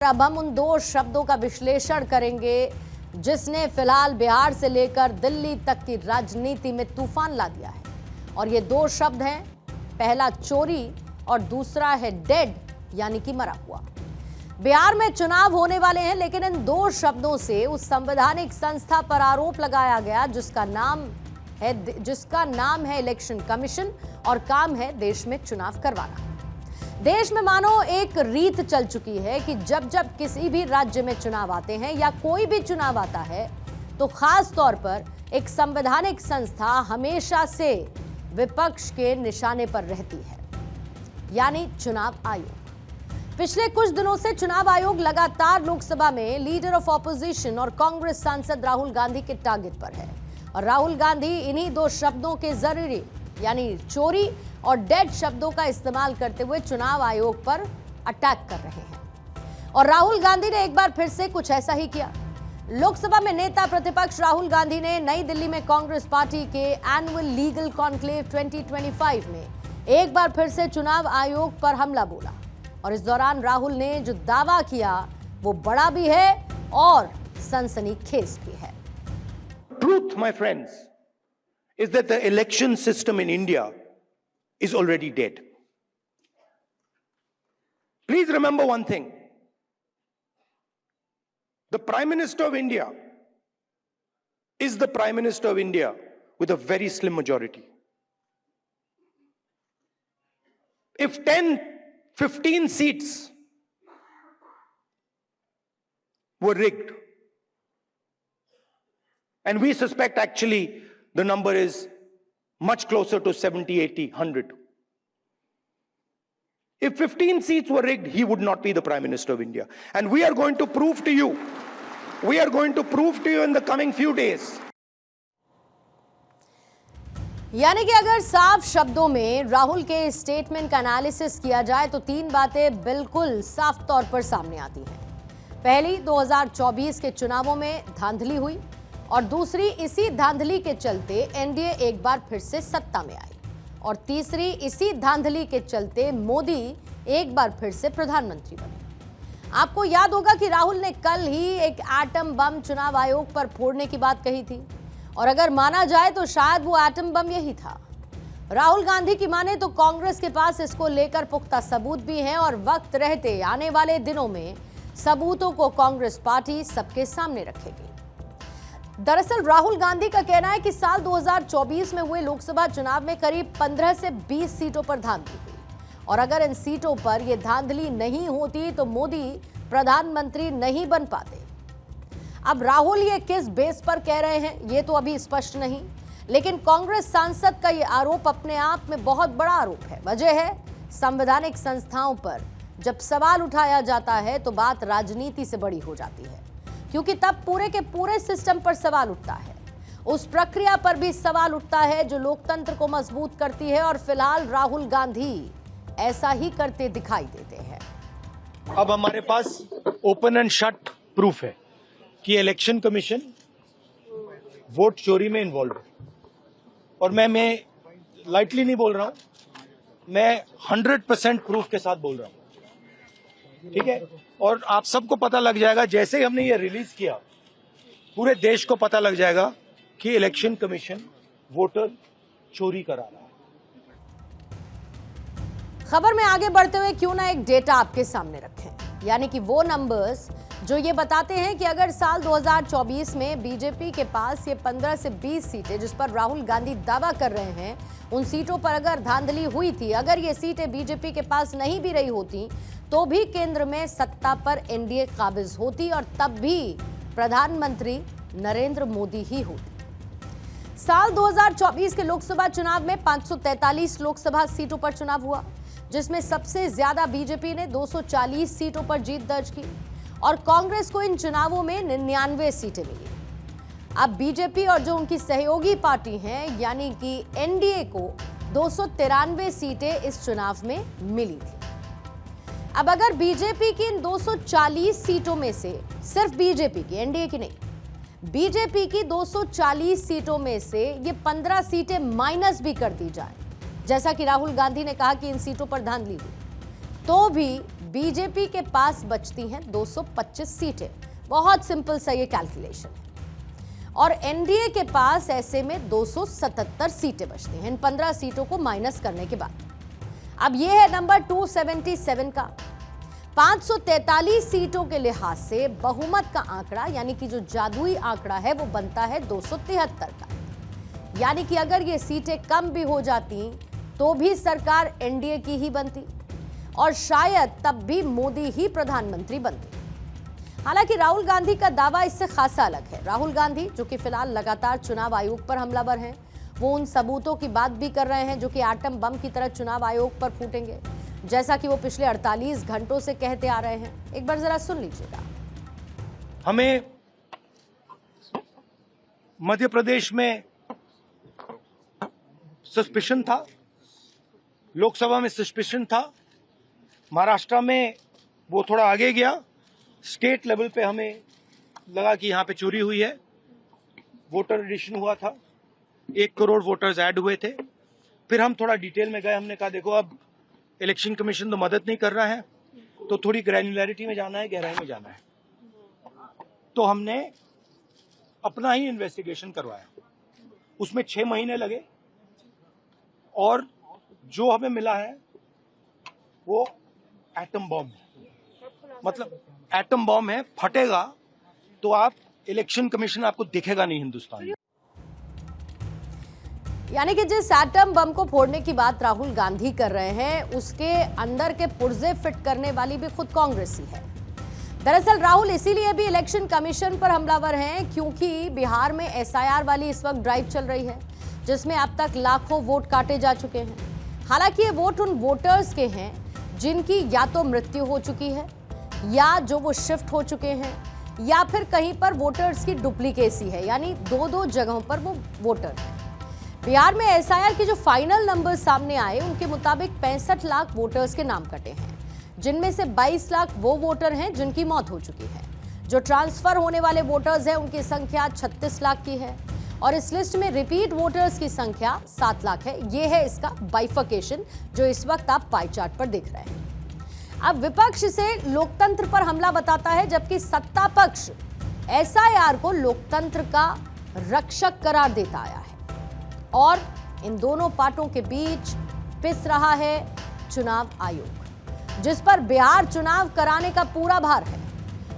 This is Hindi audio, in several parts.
अब हम उन दो शब्दों का विश्लेषण करेंगे जिसने फिलहाल बिहार से लेकर दिल्ली तक की राजनीति में तूफान ला दिया है। और ये दो शब्द हैं, पहला चोरी और दूसरा है डेड, यानी कि मरा हुआ। बिहार में चुनाव होने वाले हैं, लेकिन इन दो शब्दों से उस संवैधानिक संस्था पर आरोप लगाया गया जिसका नाम है इलेक्शन कमीशन और काम है देश में चुनाव करवाना। देश में मानो एक रीत चल चुकी है कि जब जब किसी भी राज्य में चुनाव आते हैं या कोई भी चुनाव आता है तो खास तौर पर एक संवैधानिक संस्था हमेशा से विपक्ष के निशाने पर रहती है, यानी चुनाव आयोग। पिछले कुछ दिनों से चुनाव आयोग लगातार लोकसभा में लीडर ऑफ ऑपोजिशन और कांग्रेस सांसद राहुल गांधी के टारगेट पर है। और राहुल गांधी इन्हीं दो शब्दों के जरिए यानी चोरी और डेड शब्दों का इस्तेमाल करते हुए चुनाव आयोग पर अटैक कर रहे हैं। और राहुल गांधी ने एक बार फिर से कुछ ऐसा ही किया। लोकसभा में नेता प्रतिपक्ष राहुल गांधी ने नई दिल्ली में कांग्रेस पार्टी के एनुअल लीगल कॉन्क्लेव 2025 में एक बार फिर से चुनाव आयोग पर हमला बोला। और इस दौरान राहुल ने जो दावा किया वो बड़ा भी है और सनसनीखेज भी है। Truth, my friends, is that the election system in India is already dead. Please remember one thing. The Prime Minister of India is the Prime Minister of India with a very slim majority. If 10, 15 seats were rigged, and we suspect actually the number is much closer to 70, 80, 100. If 15 seats were rigged, he would not be the Prime Minister of India. And we are going to prove to you in the coming few days. यानी कि अगर साफ शब्दों में राहुल के स्टेटमेंट का एनालिसिस किया जाए तो तीन बातें बिल्कुल साफ तौर पर सामने आती हैं। पहली, 2024 के चुनावों में धांधली हुई और दूसरी, इसी धांधली के चलते एनडीए एक बार फिर से सत्ता में आई और तीसरी, इसी धांधली के चलते मोदी एक बार फिर से प्रधानमंत्री बने। आपको याद होगा कि राहुल ने कल ही एक एटम बम चुनाव आयोग पर फोड़ने की बात कही थी और अगर माना जाए तो शायद वो एटम बम यही था। राहुल गांधी की माने तो कांग्रेस के पास इसको लेकर पुख्ता सबूत भी हैं और वक्त रहते आने वाले दिनों में सबूतों को कांग्रेस पार्टी सबके सामने रखेगी। दरअसल राहुल गांधी का कहना है कि साल 2024 में हुए लोकसभा चुनाव में करीब 15 से 20 सीटों पर धांधली हुई और अगर इन सीटों पर यह धांधली नहीं होती तो मोदी प्रधानमंत्री नहीं बन पाते। अब राहुल ये किस बेस पर कह रहे हैं ये तो अभी स्पष्ट नहीं, लेकिन कांग्रेस सांसद का ये आरोप अपने आप में बहुत बड़ा आरोप है। वजह है संवैधानिक संस्थाओं पर जब सवाल उठाया जाता है तो बात राजनीति से बड़ी हो जाती है, क्योंकि तब पूरे के पूरे सिस्टम पर सवाल उठता है, उस प्रक्रिया पर भी सवाल उठता है जो लोकतंत्र को मजबूत करती है। और फिलहाल राहुल गांधी ऐसा ही करते दिखाई देते हैं। अब हमारे पास ओपन एंड शट प्रूफ है कि इलेक्शन कमीशन वोट चोरी में इन्वॉल्व है और मैं लाइटली नहीं बोल रहा हूं, मैं 100% प्रूफ के साथ बोल रहा हूं, ठीक है। और आप सबको पता लग जाएगा जैसे ही हमने ये रिलीज किया, पूरे देश को पता लग जाएगा कि इलेक्शन कमीशन वोटर चोरी करा रहा है। खबर में आगे बढ़ते हुए क्यों ना एक डेटा आपके सामने रखें, यानी कि वो नंबर्स जो ये बताते हैं कि अगर साल 2024 में बीजेपी के पास ये 15 से 20 सीटें जिस पर राहुल गांधी दावा कर रहे हैं, उन सीटों पर अगर धांधली हुई थी, अगर ये सीटें बीजेपी के पास नहीं भी रही होती तो भी केंद्र में सत्ता पर एनडीए काबिज होती और तब भी प्रधानमंत्री नरेंद्र मोदी ही होते। साल 2024 के लोकसभा चुनाव में 543 लोकसभा सीटों पर चुनाव हुआ, जिसमें सबसे ज्यादा बीजेपी ने 240 सीटों पर जीत दर्ज की और कांग्रेस को इन चुनावों में 99 सीटें मिली। अब बीजेपी और जो उनकी सहयोगी पार्टी हैं यानी कि एनडीए को 293 सीटें इस चुनाव में मिली थी। अब अगर बीजेपी की इन 240 सीटों में से सिर्फ बीजेपी की, एनडीए की नहीं, बीजेपी की 240 सीटों में से ये 15 सीटें माइनस भी कर दी जाए, जैसा कि राहुल गांधी ने कहा कि इन सीटों पर धांधली हुई, तो भी बीजेपी के पास बचती हैं 225 सीटें। बहुत सिंपल सा ये कैलकुलेशन है। और एनडीए के पास ऐसे में 277 सीटें बचती हैं इन 15 सीटों को माइनस करने के बाद। अब ये है नंबर 277 का। 543 सीटों के लिहाज से बहुमत का आंकड़ा यानी कि जो जादुई आंकड़ा है वो बनता है 273 का। यानी कि अगर ये सीटें कम भी हो जाती तो भी सरकार एनडीए की ही बनती और शायद तब भी मोदी ही प्रधानमंत्री बनते। हालांकि राहुल गांधी का दावा इससे खासा अलग है। राहुल गांधी जो कि फिलहाल लगातार चुनाव आयोग पर हमलावर हैं, वो उन सबूतों की बात भी कर रहे हैं जो कि एटम बम की तरह चुनाव आयोग पर फूटेंगे, जैसा कि वो पिछले 48 घंटों से कहते आ रहे हैं। एक बार जरा सुन लीजिएगा। हमें मध्य प्रदेश में सस्पिशन था, लोकसभा में सस्पिशन था, महाराष्ट्र में वो थोड़ा आगे गया, स्टेट लेवल पे हमें लगा कि यहाँ पे चोरी हुई है। वोटर एडिशन हुआ था, 1 करोड़ वोटर्स ऐड हुए थे। फिर हम थोड़ा डिटेल में गए, हमने कहा देखो अब इलेक्शन कमीशन तो मदद नहीं कर रहा है, तो थोड़ी ग्रैन्युलैरिटी में जाना है, गहराई में जाना है। तो हमने अपना ही इन्वेस्टिगेशन करवाया, उसमें 6 महीने लगे और जो हमें मिला है वो एटम बॉम्ब है। मतलब एटम बॉम्ब है, फटेगा तो आप इलेक्शन कमीशन आपको दिखेगा नहीं हिंदुस्तान में। यानी कि जिस एटम बम को फोड़ने की बात राहुल गांधी कर रहे हैं उसके अंदर के पुर्जे फिट करने वाली भी खुद कांग्रेस ही है। दरअसल राहुल इसीलिए भी इलेक्शन कमीशन पर हमलावर हैं क्योंकि बिहार में एसआईआर वाली इस वक्त ड्राइव चल रही है जिसमें अब तक लाखों वोट काटे जा चुके हैं। हालांकि ये वोट उन वोटर्स के हैं जिनकी या तो मृत्यु हो चुकी है या जो वो शिफ्ट हो चुके हैं या फिर कहीं पर वोटर्स की डुप्लीकेसी है, यानी 2-2 जगहों पर वो वोटर हैं। बिहार में एसआईआर के जो फाइनल नंबर सामने आए उनके मुताबिक 65 लाख वोटर्स के नाम कटे हैं, जिनमें से 22 लाख वो वोटर हैं जिनकी मौत हो चुकी है। जो ट्रांसफर होने वाले वोटर्स हैं उनकी संख्या 36 लाख की है और इस लिस्ट में रिपीट वोटर्स की संख्या 7 लाख है। ये है इसका बाइफर्केशन जो इस वक्त आप पाई चार्ट पर देख रहे हैं। अब विपक्ष इसे लोकतंत्र पर हमला बताता है जबकि सत्ता पक्ष एसआईआर को लोकतंत्र का रक्षक करार देता आया है और इन दोनों पार्टों के बीच पिस रहा है चुनाव आयोग, जिस पर बिहार चुनाव कराने का पूरा भार है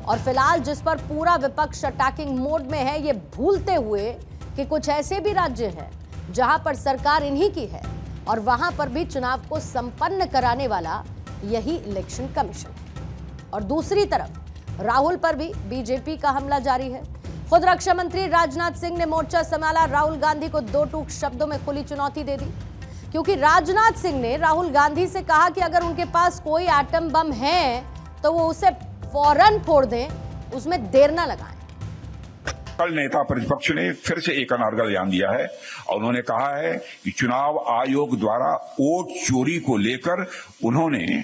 और फिलहाल जिस पर पूरा विपक्ष अटैकिंग मोड में है, ये भूलते हुए कि कुछ ऐसे भी राज्य हैं जहां पर सरकार इन्हीं की है और वहां पर भी चुनाव को संपन्न कराने वाला यही इलेक्शन कमीशन है। और दूसरी तरफ राहुल पर भी बीजेपी का हमला जारी है। खुद रक्षा मंत्री राजनाथ सिंह ने मोर्चा संभाला, राहुल गांधी को 2 टूक शब्दों में खुली चुनौती दे दी क्योंकि राजनाथ सिंह ने राहुल गांधी से कहा कि अगर उनके पास कोई एटम बम है तो वो उसे फौरन फोड़ दें, उसमें देर ना लगाएं। कल नेता प्रतिपक्ष ने फिर से एक अनारगल बयान दिया है और उन्होंने कहा है कि चुनाव आयोग द्वारा वोट चोरी को लेकर उन्होंने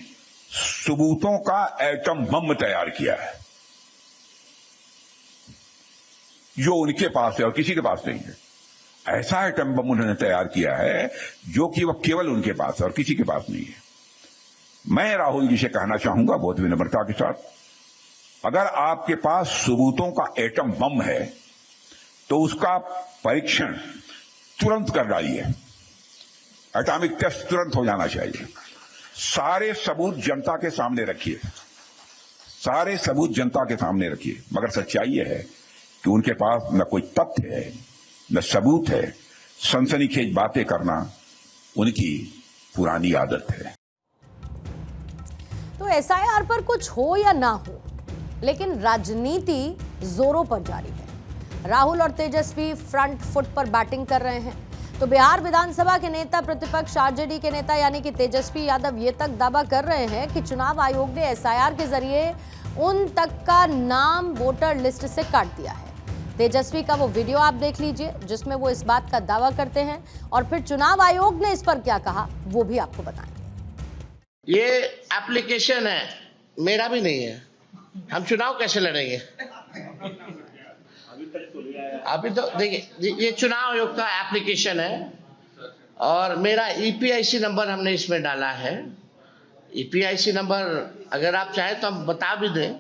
सबूतों का एटम बम तैयार किया है जो उनके पास है और किसी के पास नहीं है। ऐसा एटम बम उन्होंने तैयार किया है जो कि वह केवल उनके पास है और किसी के पास नहीं है। मैं राहुल जी से कहना चाहूंगा बहुत विनम्रता के साथ, अगर आपके पास सबूतों का एटम बम है तो उसका परीक्षण तुरंत कर डालिए। एटॉमिक टेस्ट तुरंत हो जाना चाहिए। सारे सबूत जनता के सामने रखिए, सारे सबूत जनता के सामने रखिए। मगर सच्चाई यह है कि उनके पास न कोई तथ्य है न सबूत है। सनसनीखेज बातें करना उनकी पुरानी आदत है। तो एसआईआर पर कुछ हो या ना हो, लेकिन राजनीति जोरों पर जारी है। राहुल और तेजस्वी फ्रंट फुट पर बैटिंग कर रहे हैं। तो बिहार विधानसभा के नेता प्रतिपक्ष आरजेडी के नेता यानी कि तेजस्वी यादव ये तक दावा कर रहे हैं कि चुनाव आयोग ने एसआईआर के जरिए उन तक का नाम वोटर लिस्ट से काट दिया है। तेजस्वी का वो वीडियो आप देख लीजिए जिसमें वो इस बात का दावा करते हैं और फिर चुनाव आयोग ने इस पर क्या कहा वो भी आपको बताएंगे। ये एप्लीकेशन है, मेरा भी नहीं है। हम चुनाव कैसे लड़ेंगे? अभी तो देखिए, ये चुनाव आयोग का एप्लीकेशन है और मेरा ईपीआईसी नंबर हमने इसमें डाला है। ईपीआईसी नंबर अगर आप चाहें तो हम बता भी दें।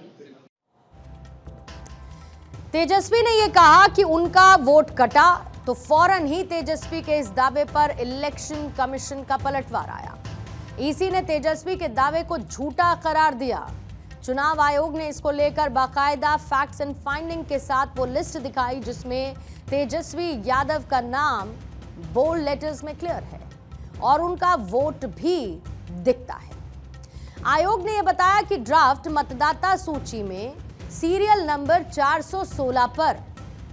तेजस्वी ने यह कहा कि उनका वोट कटा तो फौरन ही तेजस्वी के इस दावे पर इलेक्शन कमीशन का पलटवार आया। ईसी ने तेजस्वी के दावे को झूठा करार दिया। चुनाव आयोग ने इसको लेकर बाकायदा फैक्ट्स एंड फाइंडिंग के साथ वो लिस्ट दिखाई जिसमें तेजस्वी यादव का नाम बोल्ड लेटर्स में क्लियर है और उनका वोट भी दिखता है। आयोग ने यह बताया कि ड्राफ्ट मतदाता सूची में सीरियल नंबर 416 पर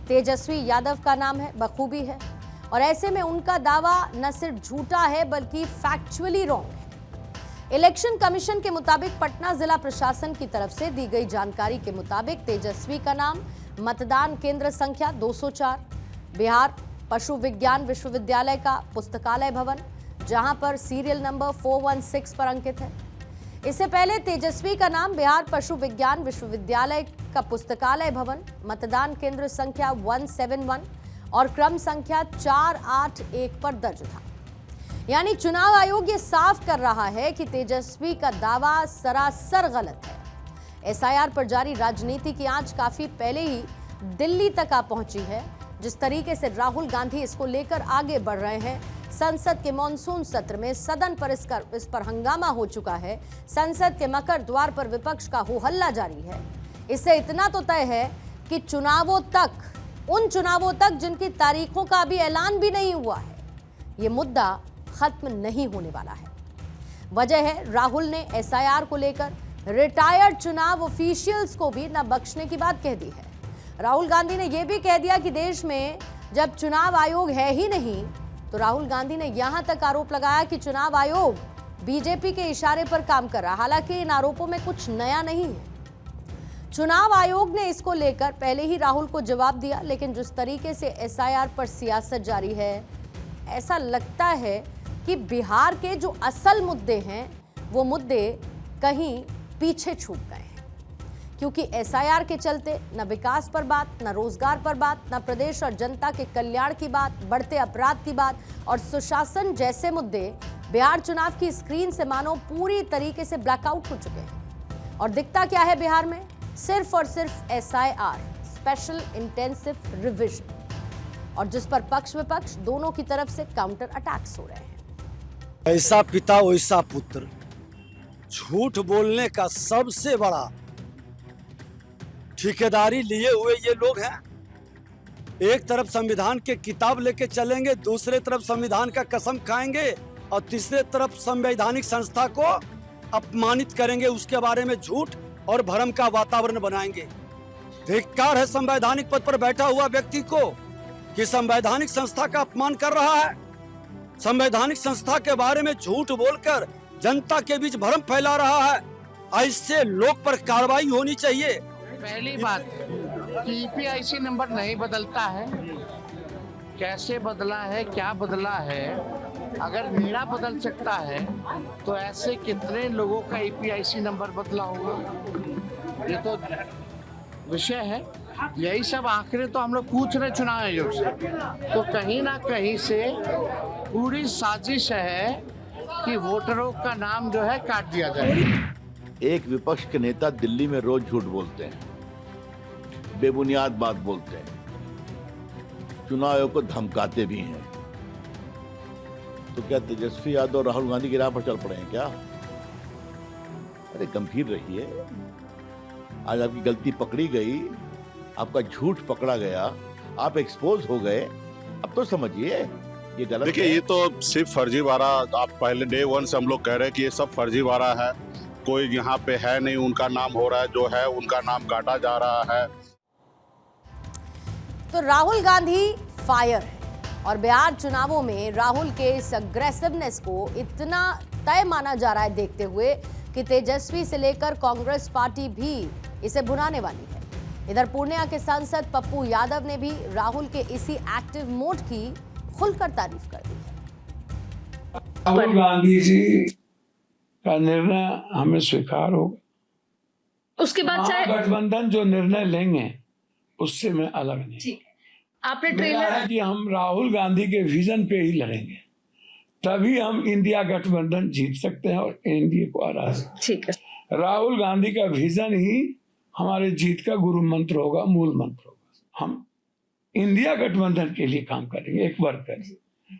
तेजस्वी यादव का नाम है, बखूबी है, और ऐसे में उनका दावा न सिर्फ झूठा है बल्कि फैक्चुअली रॉन्ग है। इलेक्शन कमीशन के मुताबिक पटना जिला प्रशासन की तरफ से दी गई जानकारी के मुताबिक तेजस्वी का नाम मतदान केंद्र संख्या 204 बिहार पशु विज्ञान विश्वविद्यालय का पुस्तकालय भवन, जहां पर सीरियल नंबर 416 पर अंकित है। इससे पहले तेजस्वी का नाम बिहार पशु विज्ञान विश्वविद्यालय का पुस्तकालय भवन, मतदान केंद्र संख्या 171 और क्रम संख्या 481 पर दर्ज था। यानी चुनाव आयोग ये साफ कर रहा है कि तेजस्वी का दावा सरासर गलत है। एसआईआर पर जारी राजनीति की आंच काफी पहले ही दिल्ली तक आ पहुंची है। जिस तरीके से राहुल गांधी इसको लेकर आगे बढ़ रहे हैं, संसद के मॉनसून सत्र में सदन पर इस पर हंगामा हो चुका है। संसद के मकर द्वार पर विपक्ष का हो हल्ला जारी है। इससे इतना तो तय है कि उन चुनावों तक जिनकी तारीखों का अभी ऐलान भी नहीं हुआ है, ये मुद्दा खत्म नहीं होने वाला है। वजह है राहुल ने एसआईआर को लेकर रिटायर्ड चुनाव ऑफिशियल्स को भी न बख्शने की बात कह दी है। राहुल गांधी ने यह भी कह दिया कि देश में जब चुनाव आयोग है ही नहीं, तो राहुल गांधी ने यहां तक आरोप लगाया कि चुनाव आयोग बीजेपी के इशारे पर काम कर रहा। हालांकि इन आरोपों में कुछ नया नहीं है। चुनाव आयोग ने इसको लेकर पहले ही राहुल को जवाब दिया, लेकिन जिस तरीके से एसआईआर पर सियासत जारी है, ऐसा लगता है कि बिहार के जो असल मुद्दे हैं वो मुद्दे कहीं पीछे छूट गए हैं, क्योंकि एसआईआर के चलते न विकास पर बात, न रोजगार पर बात, न प्रदेश और जनता के कल्याण की बात, बढ़ते अपराध की बात और सुशासन जैसे मुद्दे बिहार चुनाव की स्क्रीन से मानो पूरी तरीके से ब्लैकआउट हो चुके हैं। और दिखता क्या है बिहार में? सिर्फ और सिर्फ एसआईआर, स्पेशल इंटेंसिव रिविजन, और जिस पर पक्ष विपक्ष दोनों की तरफ से काउंटर अटैक्स हो रहे हैं। ऐसा पिता वैसा पुत्र, झूठ बोलने का सबसे बड़ा ठेकेदारी लिए हुए ये लोग हैं। एक तरफ संविधान के किताब लेके चलेंगे, दूसरे तरफ संविधान का कसम खाएंगे और तीसरे तरफ संवैधानिक संस्था को अपमानित करेंगे, उसके बारे में झूठ और भ्रम का वातावरण बनाएंगे। धिक्कार है संवैधानिक पद पर बैठा हुआ व्यक्ति को कि संवैधानिक संस्था का अपमान कर रहा है। संवैधानिक संस्था के बारे में झूठ बोलकर जनता के बीच भ्रम फैला रहा है। ऐसे लोग पर कार्रवाई होनी चाहिए। पहली बात कि ईपीआईसी नंबर नहीं बदलता है, कैसे बदला है, क्या बदला है। अगर मेरा बदल सकता है तो ऐसे कितने लोगों का ईपीआईसी नंबर बदला होगा, ये तो विषय है। यही सब आंकड़े तो हम लोग पूछ रहे चुनाव आयोग से, तो कहीं ना कहीं से पूरी साजिश है कि वोटरों का नाम जो है काट दिया जाए। एक विपक्ष के नेता दिल्ली में रोज झूठ बोलते हैं, बेबुनियाद बात बोलते हैं, चुनाव आयोग को धमकाते भी हैं। तो क्या तेजस्वी यादव और राहुल गांधी की राह पर चल पड़े हैं क्या? अरे गंभीर रहिए। आज आपकी गलती पकड़ी गई, आपका झूठ पकड़ा गया, आप एक्सपोज हो गए। अब तो समझिए ये गलत। देखिए, ये तो सिर्फ फर्जीवाड़ा, आप पहले डे वन से हम लोग कह रहे हैं कि ये सब फर्जीवाड़ा है, कोई यहाँ पे है नहीं, उनका नाम हो रहा है, जो है उनका नाम काटा जा रहा है। तो राहुल गांधी फायर है और बिहार चुनावों में राहुल के इस अग्रेसिवनेस को इतना तय माना जा रहा है, देखते हुए कि तेजस्वी से लेकर कांग्रेस पार्टी भी इसे भुनाने वाली है। इधर पूर्णिया के सांसद पप्पू यादव ने भी राहुल के इसी एक्टिव मोड की खुलकर तारीफ कर दी है। राहुल गांधी जी का निर्णय हमें स्वीकार होगा। उसके बाद चाहे गठबंधन जो निर्णय लेंगे उससे मैं अलग नहीं। ठीक है, आपने मेरा है ट्रेलर कि हम राहुल गांधी के विजन पे ही लड़ेंगे। तभी हम इंडिया गठबंधन जीत सकते हैं और एनडीए को हरा सकते ठीक है। हैं। राहुल गांधी का विजन ही हमारे जीत का गुरु मंत्र होगा, मूल मंत्र होगा। हम इंडिया गठबंधन के लिए काम करेंगे, एक वर्कर,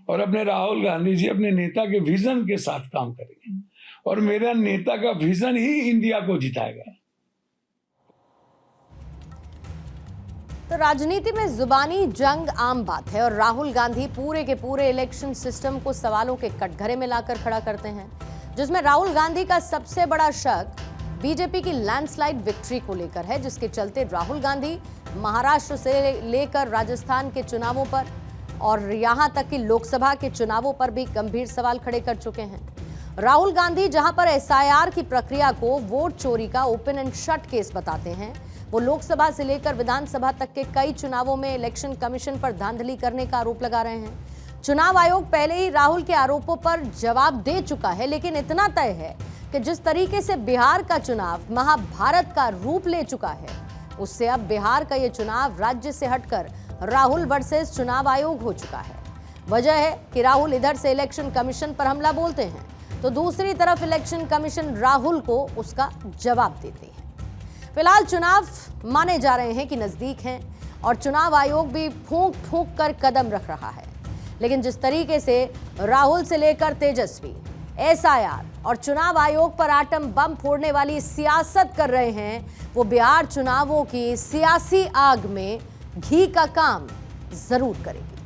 और अपने राहुल गांधी जी अपने नेता के विजन के साथ काम करेंगे, और मेरा नेता का विजन ही इंडिया को जिताएगा। तो राजनीति में जुबानी जंग आम बात है और राहुल गांधी पूरे के पूरे इलेक्शन सिस्टम को सवालों के कटघरे में लाकर खड़ा करते हैं, जिसमें राहुल गांधी का सबसे बड़ा शक बीजेपी की लैंडस्लाइड विक्ट्री को लेकर है, जिसके चलते राहुल गांधी महाराष्ट्र से लेकर राजस्थान के चुनावों पर और यहां तक कि लोकसभा के चुनावों पर भी गंभीर सवाल खड़े कर चुके हैं। राहुल गांधी जहां पर एसआईआर की प्रक्रिया को वोट चोरी का ओपन एंड शट केस बताते हैं, वो लोकसभा से लेकर विधानसभा तक के कई चुनावों में इलेक्शन कमीशन पर धांधली करने का आरोप लगा रहे हैं। चुनाव आयोग पहले ही राहुल के आरोपों पर जवाब दे चुका है, लेकिन इतना तय है कि जिस तरीके से बिहार का चुनाव महाभारत का रूप ले चुका है, उससे अब बिहार का ये चुनाव राज्य से हटकर राहुल वर्सेस चुनाव आयोग हो चुका है। वजह है कि राहुल इधर से इलेक्शन कमीशन पर हमला बोलते हैं तो दूसरी तरफ इलेक्शन कमीशन राहुल को उसका जवाब देती है। फिलहाल चुनाव माने जा रहे हैं कि नजदीक हैं और चुनाव आयोग भी फूंक फूंक कर कदम रख रहा है, लेकिन जिस तरीके से राहुल से लेकर तेजस्वी, एसआईआर और चुनाव आयोग पर आटम बम फोड़ने वाली सियासत कर रहे हैं, वो बिहार चुनावों की सियासी आग में घी का काम जरूर करेगी।